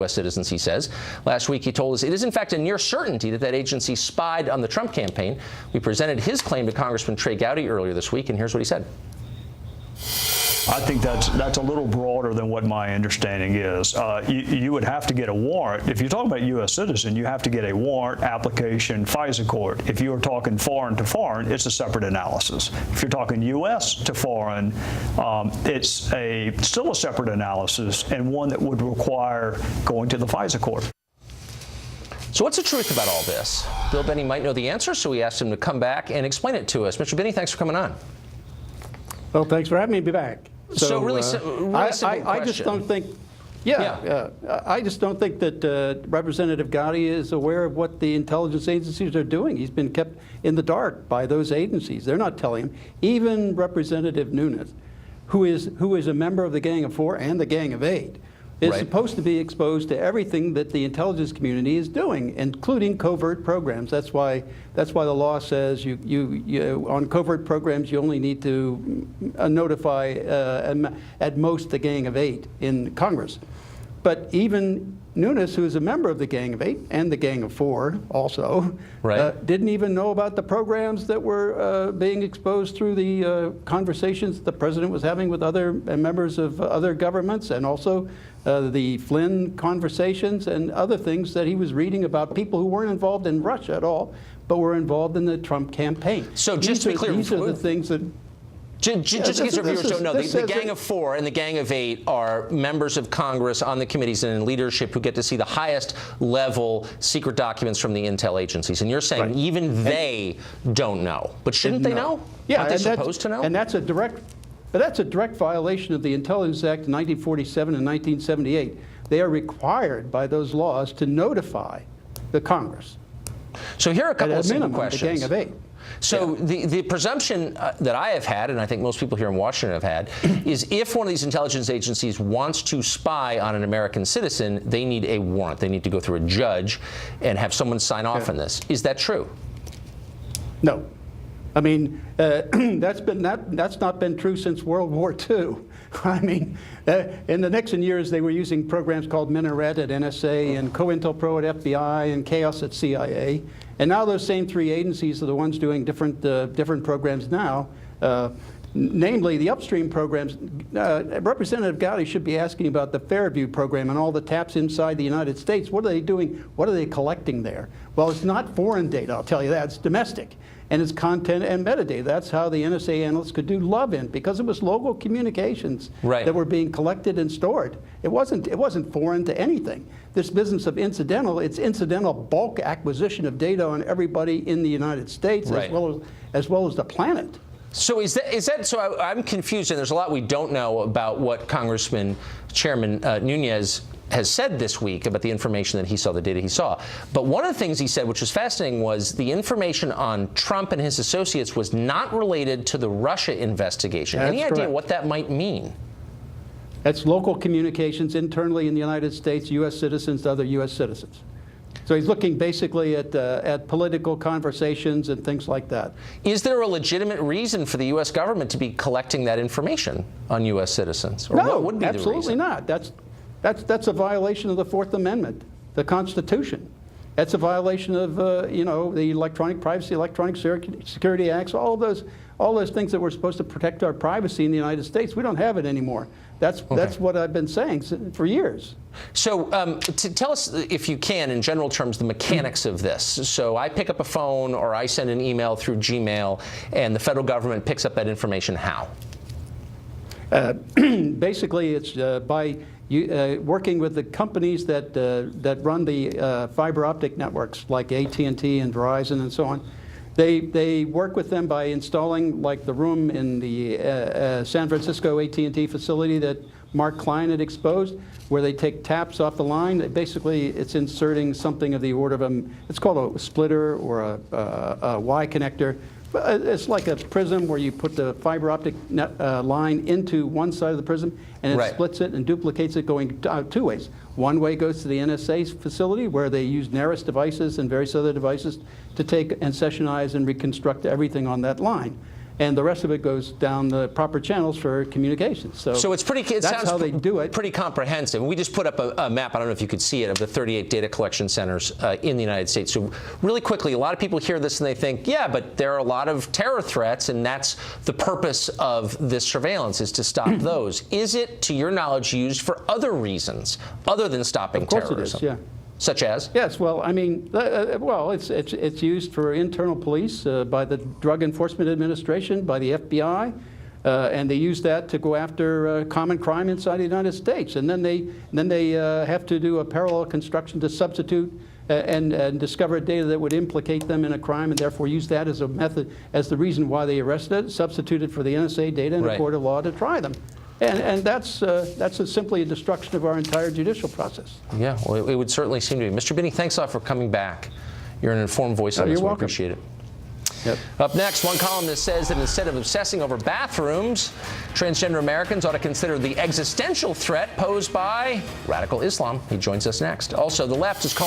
U.S. citizens, he says. Last week, he told us it is, in fact, a near certainty that that agency spied on the Trump campaign. We presented his claim to Congressman Trey Gowdy earlier this week, and here's what he said. I think that's a little broader than what my understanding is. You would have to get a warrant. If you're talking about U.S. citizen, you have to get a warrant, application, FISA court. If you are talking foreign to foreign, it's a separate analysis. If you're talking U.S. to foreign, it's still a separate analysis and one that would require going to the FISA court. So what's the truth about all this? Bill Binney might know the answer, so we asked him to come back and explain it to us. Mr. Binney, thanks for coming on. Well, thanks for having me back. So really simple question. I just don't think, I just don't think that Representative Gowdy is aware of what the intelligence agencies are doing. He's been kept in the dark by those agencies. They're not telling him. Even Representative Nunes, who is a member of the Gang of Four and the Gang of Eight, is supposed to be exposed to everything that the intelligence community is doing, including covert programs. That's why the law says you on covert programs you only need to notify at most the Gang of Eight in Congress. But even Nunes, who is a member of the Gang of Eight and the Gang of Four also, didn't even know about the programs that were being exposed through the conversations the president was having with other members of other governments, and also the Flynn conversations and other things that he was reading about people who weren't involved in Russia at all, but were involved in the Trump campaign. So just to be clear, these are the things that... Just in case our viewers don't know, the Gang of Four and the Gang of Eight are members of Congress on the committees and in leadership who get to see the highest level secret documents from the intel agencies. And you're saying even they don't know. But shouldn't they know? Yeah, aren't they supposed to know? And that's a direct violation of the Intelligence Act of 1947 and 1978. They are required by those laws to notify the Congress. So here are a couple of simple questions. The Gang of Eight. So the presumption that I have had, and I think most people here in Washington have had, is if one of these intelligence agencies wants to spy on an American citizen, they need a warrant. They need to go through a judge and have someone sign off on this. Is that true? No. I mean, that's not been true since World War II. I mean, in the Nixon years, they were using programs called Minaret at NSA and COINTELPRO at FBI and Chaos at CIA. And now those same three agencies are the ones doing different programs now, namely the upstream programs. Representative Gowdy should be asking about the Fairview program and all the taps inside the United States. What are they doing? What are they collecting there? Well, it's not foreign data, I'll tell you that. It's domestic. And it's content and metadata. That's how the NSA analysts could do love-in, because it was local communications that were being collected and stored. It wasn't foreign to anything. This business of it's incidental bulk acquisition of data on everybody in the United States as well as the planet. So is that so? I'm confused, and there's a lot we don't know about what Chairman Nunes has said this week about the information that he saw, the data he saw. But one of the things he said, which was fascinating, was the information on Trump and his associates was not related to the Russia investigation. Any idea what that might mean? That's local communications internally in the United States, U.S. citizens to other U.S. citizens. So he's looking basically at political conversations and things like that. Is there a legitimate reason for the U.S. government to be collecting that information on U.S. citizens? Or no, what would be absolutely the reason? not. That's a violation of the Fourth Amendment, the Constitution. That's a violation of the Electronic Privacy, Electronic Security Acts, all those things that we're supposed to protect our privacy in the United States. We don't have it anymore. That's what I've been saying for years. So tell us, if you can, in general terms, the mechanics of this. So I pick up a phone or I send an email through Gmail, and the federal government picks up that information how? Basically, it's by working with the companies that run the fiber optic networks, like AT&T and Verizon and so on. They work with them by installing, like the room in the San Francisco AT&T facility that Mark Klein had exposed, where they take taps off the line. Basically, it's inserting something of the order of it's called a splitter or a Y connector. It's like a prism where you put the fiber optic line into one side of the prism, and it splits it and duplicates it going two ways. One way goes to the NSA facility, where they use NARIS devices and various other devices to take and sessionize and reconstruct everything on that line. and the rest of it goes down the proper channels for communications. So it's pretty. It that's sounds how they do it. Pretty comprehensive. We just put up a map. I don't know if you could see it, of the 38 data collection centers in the United States. So really quickly, a lot of people hear this and they think, yeah, but there are a lot of terror threats, and that's the purpose of this surveillance, is to stop those. Is it, to your knowledge, used for other reasons other than stopping terrorism? Of course it is. Yeah. Such as? Yes, well, I mean, it's used for internal police by the Drug Enforcement Administration, by the FBI, and they use that to go after common crime inside the United States. And then they have to do a parallel construction to substitute and discover data that would implicate them in a crime, and therefore use that as a method, as the reason why they arrested it, substitute it for the NSA data in a court of law to try them. And that's simply a destruction of our entire judicial process. Yeah, well, it would certainly seem to be. Mr. Binney, thanks a lot for coming back. You're an informed voice on this. You're welcome. We appreciate it. Yep. Up next, one columnist says that instead of obsessing over bathrooms, transgender Americans ought to consider the existential threat posed by radical Islam. He joins us next. Also, the left is calling